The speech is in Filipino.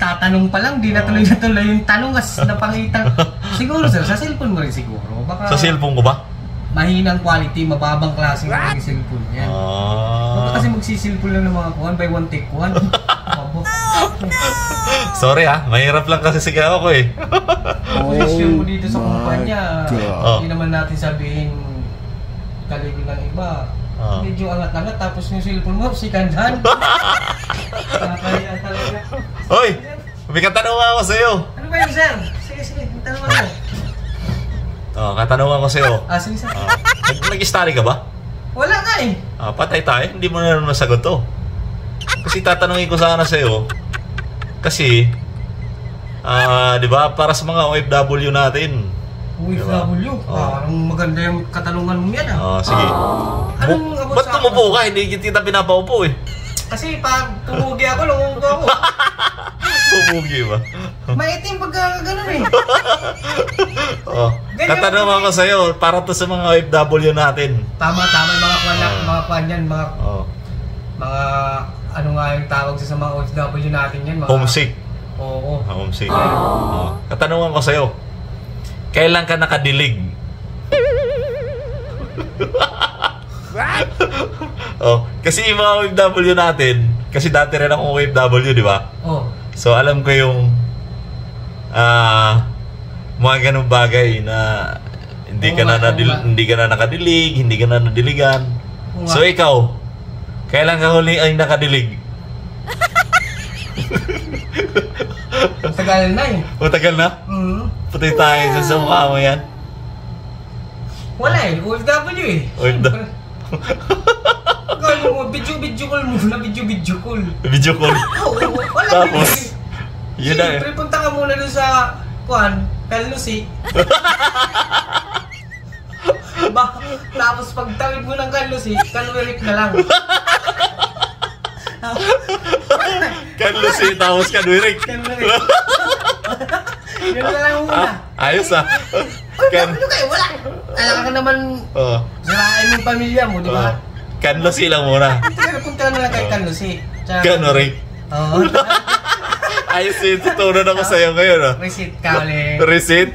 tatanong pa lang, di natuloy yung tanong kasi napangitan. Siguro sir, sa cellphone mo rin siguro. Baka Sa cellphone ko ba? mahinang quality, mababang klaseng yung cellphone yan. Baka kasi magsisilphone lang ng mga kuhan, by one take one. Sorry mahirap lang kasi sigaw ako eh. Posisyon mo dito sa kumpanya, hindi naman natin sabihin kaligin ng iba. Medyo angat-angat, tapos yung cellphone mo, second hand. Nakakaya talaga. Hoy! May katanungan ako sa'yo. Ano ba yun, sir? Sige, tanong ako. Katanungan ko sa'yo. Sige, sir. Nag-study ka ba? Wala nga eh. Patay tayo. Hindi mo na naman masagot to. Kasi tatanungin ko sana sa'yo. Kasi, di ba, para sa mga OFW natin. OFW? Parang maganda yung katanungan mo yan sige. Ba't tumupo ka? Hindi kita pinapaupo eh. Kasi pag tumugi ako, lumungo ako. Tumugi ba? Maitim pagka gano'n eh. Katanungan ko sa'yo, para to sa mga OFW natin. Tama, mga kwan yan, mga ano nga yung tawag sa mga OFW natin yan. Homesick. Oo. Homesick. Katanungan ko sa'yo, kailan ka nakadilig? Kasi yung mga OFW natin, kasi dati rin akong OFW, di ba? So alam ko yung mga ganung bagay na hindi ka na nakadilig, hindi ka na nadiligan. So ikaw, kailan ka huli ay nakadilig? Matagal na eh. Matagal na? Putay tayo sa mukha mo yan. Wala eh, OFW eh. OFW. Gano'n mo, video call muna, video call. Video call? Wala. Tapos, yun na eh. Siyempre, punta ka muna dun sa, Canlusi. Tapos pagtawid mo ng Canlusi, Canwirik na lang. Canlusi, tapos Canwirik. Yun na lang muna. Ayos Ano kayo? Wala. Alam ka naman, sirain mong pamilya mo, di ba? Canlusi lang muna. Punta na lang kay Canlusi. Canwirik. Oo. Ayos yun, tutunan ako sa'yo ngayon. Receipt ka ulit. Receipt?